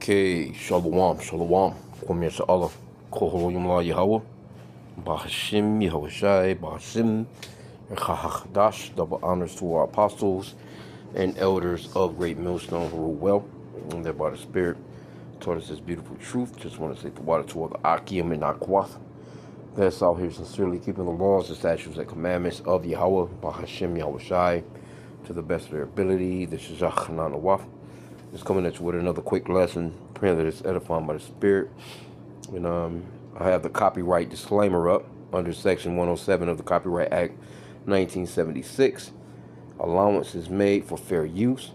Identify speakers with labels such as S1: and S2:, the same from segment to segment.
S1: Okay, Shalom, Shalom. Kwame Sha'Allah. Kohoyim La Yahweh. Bahashim Yahushai, Bahashim, Chachadash. Double honors to our apostles and elders of Great Millstone who rule well, and that by the Spirit taught us this beautiful truth. Just want to say the water to all the H.I.M and Akwath. That's out here sincerely keeping the laws, the statutes, and commandments of Yahweh, Bahashim Yahushai, to the best of their ability. This is Yahchanan Awaf. Just coming at you with another quick lesson, praying that it's edifying by the Spirit. And I have the copyright disclaimer up under Section 107 of the Copyright Act 1976. Allowance is made for fair use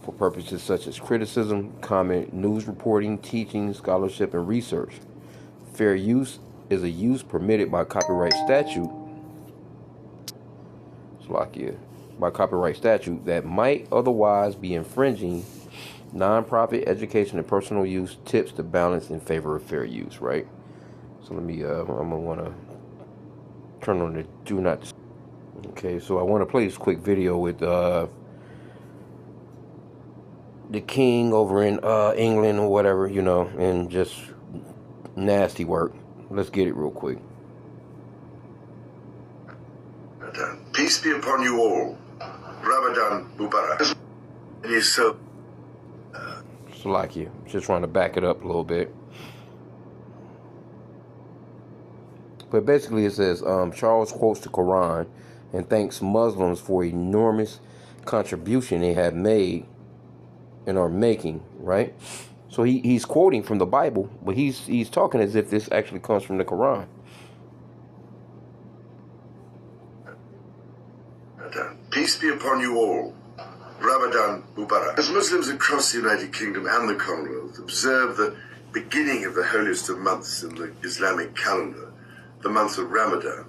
S1: for purposes such as criticism, comment, news reporting, teaching, scholarship, and research. Fair use is a use permitted by copyright statute. By copyright statute that might otherwise be infringing non-profit education and personal use. Tips to balance in favor of fair use, right? So let me I'm gonna want to turn on the do not. Okay, so I want to play this quick video with the king over in England or whatever, you know, and just nasty work. Let's get it real quick.
S2: Peace be upon you all. Ramadan Mubarak. It is so.
S1: Salakia. Just trying to back it up a little bit. But basically it says, Charles quotes the Quran and thanks Muslims for enormous contribution they have made and are making, right? So he's quoting from the Bible, but he's talking as if this actually comes from the Quran.
S2: Peace be upon you all. Ramadan Mubarak. As Muslims across the United Kingdom and the Commonwealth observe the beginning of the holiest of months in the Islamic calendar, the month of Ramadan,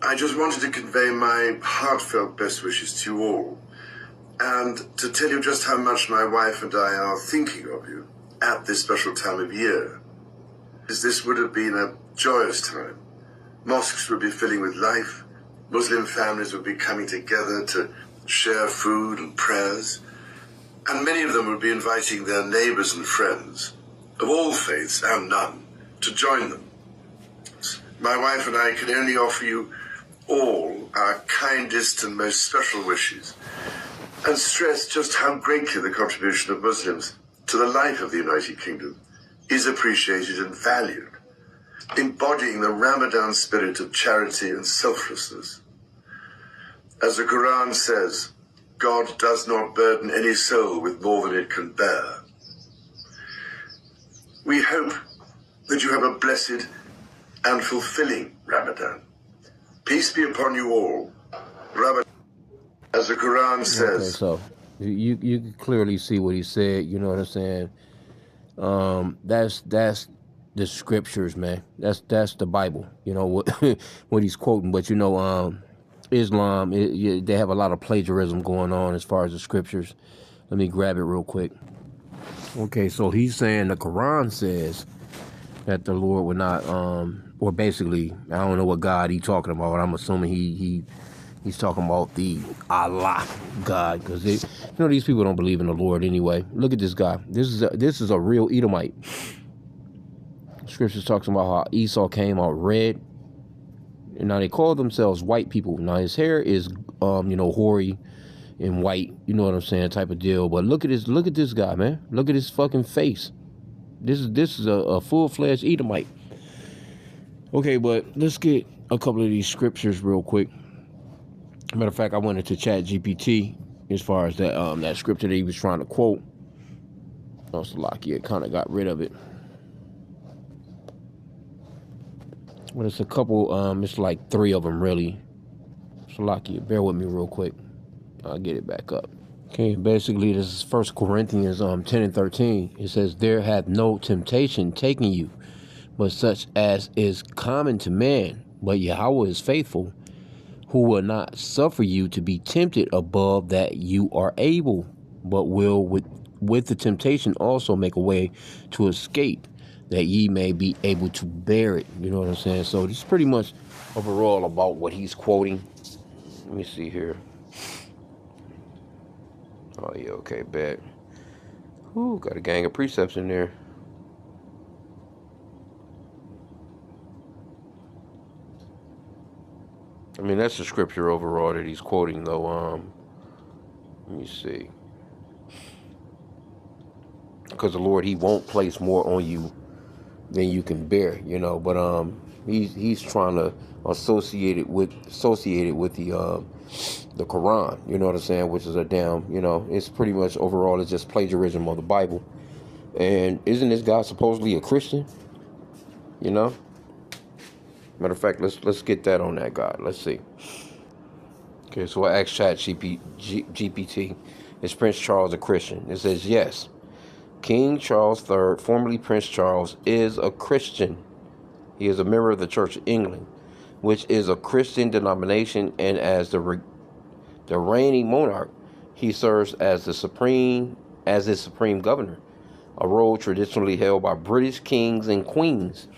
S2: I just wanted to convey my heartfelt best wishes to you all, and to tell you just how much my wife and I are thinking of you at this special time of year. As this would have been a joyous time. Mosques would be filling with life, Muslim families would be coming together to share food and prayers, and many of them would be inviting their neighbors and friends of all faiths and none to join them. My wife and I can only offer you all our kindest and most special wishes, and stress just how greatly the contribution of Muslims to the life of the United Kingdom is appreciated and valued, embodying the Ramadan spirit of charity and selflessness. As the Quran says, God does not burden any soul with more than it can bear. We hope that you have a blessed and fulfilling Ramadan. Peace be upon you all. Ramadan, as the Quran says.
S1: Okay, so you can clearly see what he said. You know what I'm saying? That's the scriptures, man. That's the Bible. You know what what he's quoting. But you know, Islam, they have a lot of plagiarism going on as far as the scriptures. Let me grab it real quick. Okay, so he's saying the Quran says that the Lord would not, or basically, I don't know what God he's talking about. I'm assuming he's talking about the Allah God, because you know these people don't believe in the Lord anyway. Look at this guy. This is a real Edomite. Scriptures talks about how Esau came out red. And now they call themselves white people. Now his hair is, you know, hoary and white. You know what I'm saying, type of deal. But look at this guy, man. Look at his fucking face. This is a full-fledged Edomite. Okay, but let's get a couple of these scriptures real quick. Matter of fact, I went into Chat GPT as far as that scripture that he was trying to quote. Salakia kind of got rid of it. But it's a couple, it's like 3 of them, really. Salakia, bear with me real quick. I'll get it back up. Okay, basically, this is 1 Corinthians 10 and 13. It says, there hath no temptation taken you, but such as is common to man. But Yahweh is faithful, who will not suffer you to be tempted above that you are able, but will with the temptation also make a way to escape, that ye may be able to bear it. You know what I'm saying? So this is pretty much overall about what he's quoting. Let me see here. Oh yeah, okay, bet. Ooh, got a gang of precepts in there. I mean, that's the scripture overall that he's quoting, though. Let me see. Because the Lord, He won't place more on you than you can bear, But he's trying to associate it with the Quran, you know what I'm saying, which is a damn, it's pretty much overall it's just plagiarism of the Bible. And isn't this guy supposedly a Christian? You know. Matter of fact, let's get that on that guy. Let's see. Okay, so I asked GPT, is Prince Charles a Christian? It says yes. King Charles III, formerly Prince Charles, is a Christian. He is a member of the Church of England, which is a Christian denomination, and as the reigning monarch, he serves as its supreme governor, a role traditionally held by British kings and queens,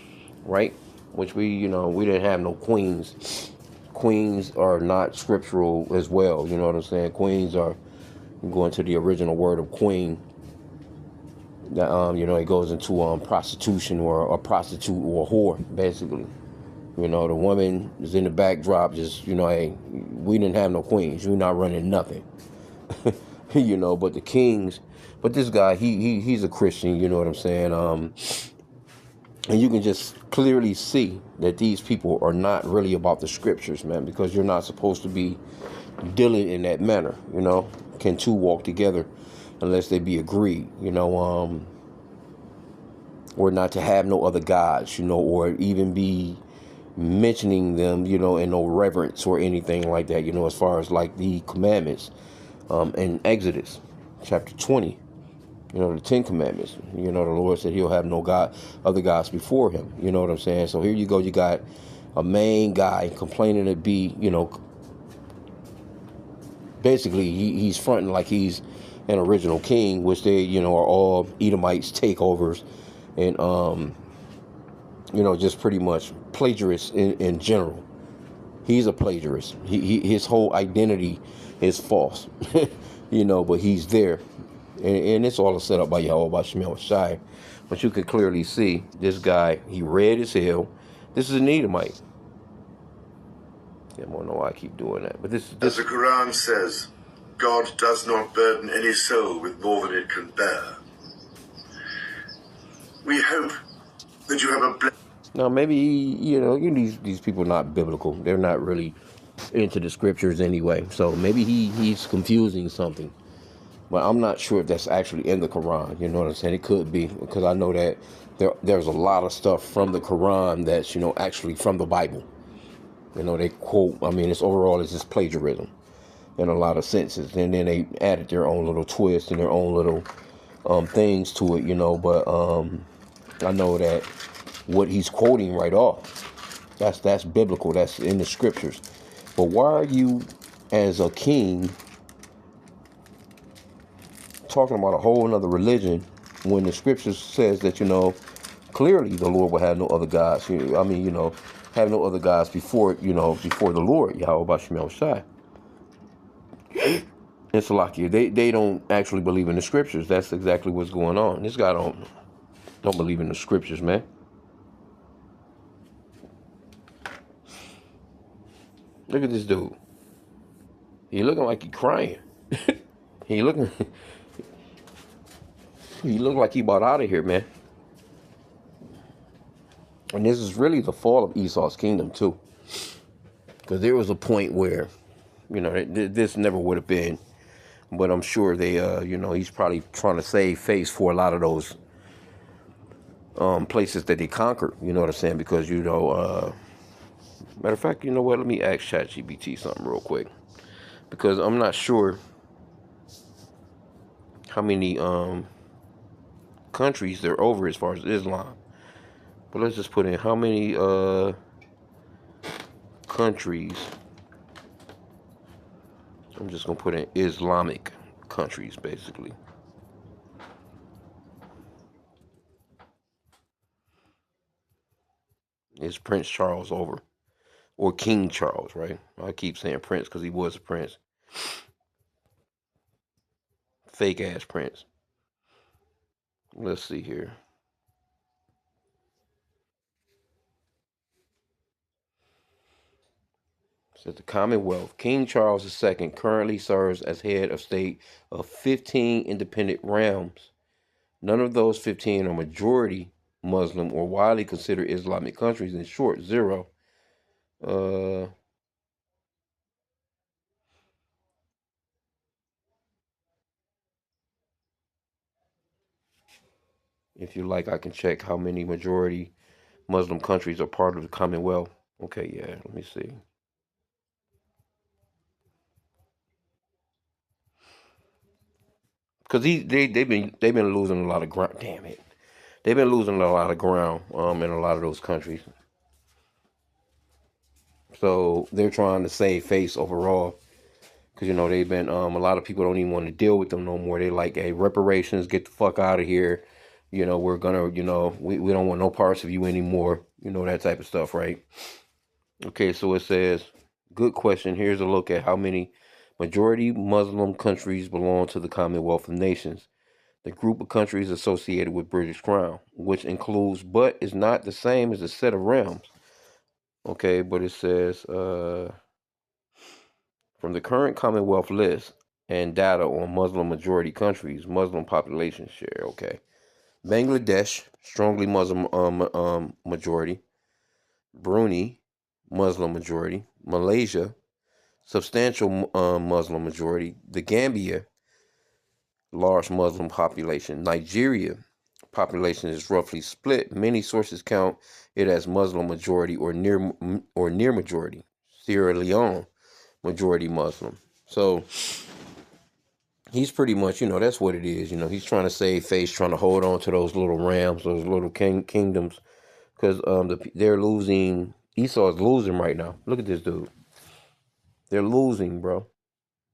S1: right? Which we didn't have no queens. Queens are not scriptural as well, you know what I'm saying? Queens are going to the original word of queen. That it goes into prostitution or a prostitute or a whore, basically. The woman is in the backdrop, just hey, we didn't have no queens. You're not running nothing. But the kings, but this guy, he's a Christian. You know what I'm saying? And you can just clearly see that these people are not really about the scriptures, man, because you're not supposed to be dealing in that manner. Can two walk together unless they be agreed? Or not to have no other gods, or even be mentioning them, in no reverence or anything like that, as far as like the commandments in Exodus chapter 20, the 10 commandments, the Lord said he'll have no other gods before him, you know what I'm saying? So here you go, you got a main guy complaining to be, basically he's fronting like he's an original king, which they, are all Edomites takeovers and, just pretty much plagiarists in general. He's a plagiarist. His whole identity is false, but he's there. And it's all set up by H.I.M. But you can clearly see this guy, he read as hell. This is an Edomite. I don't know why I keep doing that. But this
S2: as the Quran says, God does not burden any soul with more than it can bear. We hope that you have a
S1: now maybe these people are not biblical. They're not really into the scriptures anyway. So maybe he's confusing something. But I'm not sure if that's actually in the Quran. You know what I'm saying? It could be, because I know that there's a lot of stuff from the Quran that's actually from the Bible. They quote. I mean, it's just plagiarism in a lot of senses, and then they added their own little twist and their own little things to it. But I know that what he's quoting right off, that's biblical. That's in the scriptures. But why are you, as a king, talking about a whole another religion when the scriptures says that clearly the Lord will have no other gods? Have no other gods before before the Lord, Yahweh Shemel Shai. And Salakia, they don't actually believe in the scriptures. That's exactly what's going on. This guy don't believe in the scriptures, man. Look at this dude. He looking like he crying. he looking he look like he bought out of here, man. And this is really the fall of Esau's kingdom too, because there was a point where this never would have been, but I'm sure they he's probably trying to save face for a lot of those places that they conquered, you know what I'm saying? Because matter of fact, you know what, let me ask ChatGPT something real quick, because I'm not sure how many countries they're over as far as Islam. But let's just put in how many countries. I'm just gonna put in Islamic countries, basically. Is Prince Charles over? Or King Charles, right? I keep saying Prince because he was a prince. Fake ass Prince. Let's see here. It says the Commonwealth. King Charles II currently serves as head of state of 15 independent realms. None of those 15 are majority Muslim or widely considered Islamic countries. In short, zero. Uh, if you like, I can check how many majority Muslim countries are part of the Commonwealth. Okay, yeah, let me see. Because they've been losing a lot of ground. Damn it, they've been losing a lot of ground in a lot of those countries. So they're trying to save face overall. Because they've been a lot of people don't even want to deal with them no more. They like, hey, reparations, get the fuck out of here. We're gonna, we don't want no parts of you anymore. That type of stuff, right? Okay, so it says, good question. Here's a look at how many majority Muslim countries belong to the Commonwealth of Nations, the group of countries associated with British Crown, which includes but is not the same as a set of realms. Okay, but it says from the current Commonwealth list and data on Muslim majority countries, Muslim population share. Okay, Bangladesh, strongly Muslim majority. Brunei, Muslim majority. Malaysia, substantial Muslim majority. The Gambia, large Muslim population. Nigeria, population is roughly split. Many sources count it as Muslim majority or near majority. Sierra Leone, majority Muslim. So he's pretty much, that's what it is. He's trying to save face, trying to hold on to those little rams, those little kingdoms, because they're losing. Esau is losing right now. Look at this dude. They're losing, bro.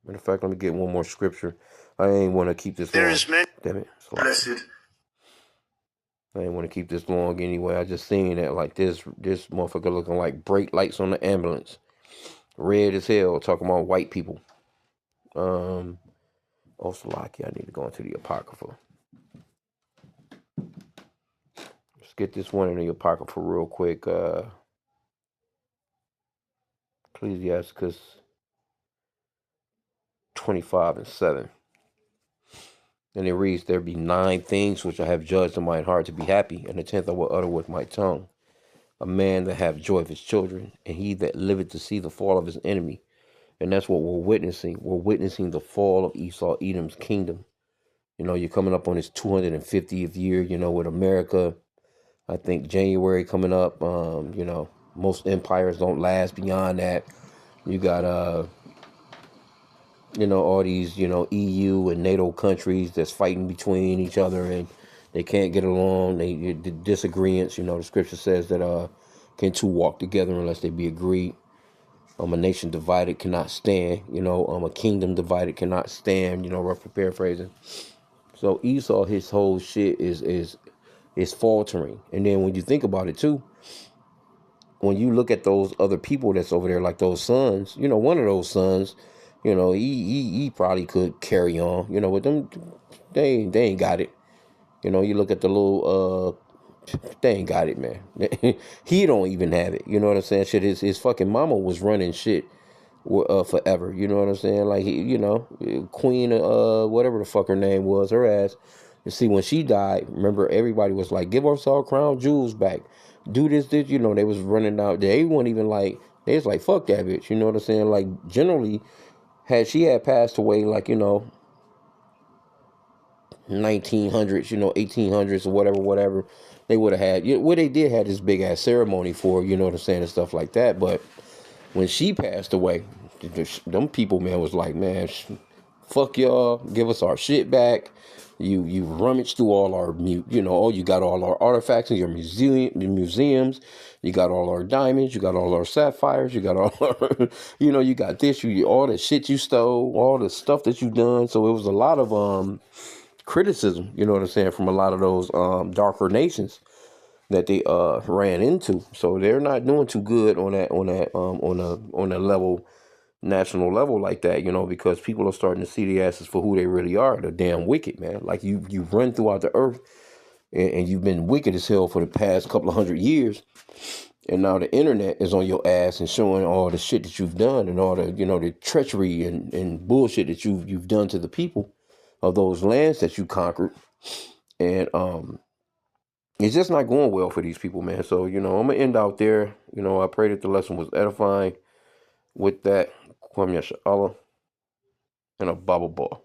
S1: Matter of fact, let me get one more scripture. I ain't want to keep this long. Damn it.
S2: Blessed.
S1: I ain't want to keep this long anyway. I just seen that like this motherfucker looking like brake lights on the ambulance. Red as hell, talking about white people. Also, lucky, I need to go into the Apocrypha. Let's get this one in the Apocrypha real quick. Ecclesiasticus 25:7. And it reads, there be 9 things which I have judged in mine heart to be happy, and the 10th I will utter with my tongue. A man that have joy of his children, and he that liveth to see the fall of his enemy. And that's what we're witnessing. We're witnessing the fall of Esau, Edom's kingdom. You're coming up on his 250th year, with America. I think January coming up. Most empires don't last beyond that. You got all these, EU and NATO countries that's fighting between each other, and they can't get along. The disagreements, the scripture says that can two walk together unless they be agreed. A nation divided cannot stand. A kingdom divided cannot stand. Roughly paraphrasing. So Esau, his whole shit is faltering. And then when you think about it too, when you look at those other people that's over there, like those sons, one of those sons, he probably could carry on, with them, they ain't got it. You look at the little, they ain't got it, man. He don't even have it. You know what I'm saying? Shit, his fucking mama was running shit forever. You know what I'm saying? Like, Queen, whatever the fuck her name was, her ass. You see, when she died, remember, everybody was like, give us our crown jewels back. Do this. They was running out. They weren't even like, they was like, fuck that bitch. You know what I'm saying? Like, generally, had she had passed away, like, 1900s, 1800s or whatever, they would have had, what they did had this big ass ceremony for, you know what I'm saying, and stuff like that. But when she passed away, them people, man, was like, man, fuck y'all, give us our shit back. You rummaged through all our, you got all our artifacts in your museums. You got all our diamonds. You got all our sapphires. You got all our, you got this. All the shit you stole, all the stuff that you done. So it was a lot of criticism, you know what I'm saying, from a lot of those darker nations that they ran into. So they're not doing too good on a level, national level like that, because people are starting to see the asses for who they really are. They're damn wicked, man. Like you run throughout the earth and you've been wicked as hell for the past couple of 100 years. And now the internet is on your ass and showing all the shit that you've done and all the, the treachery and bullshit that you've done to the people of those lands that you conquered. And it's just not going well for these people, man. So, I'm gonna end out there. I pray that the lesson was edifying. With that, Kwame Yasha Allah and a bubble ball.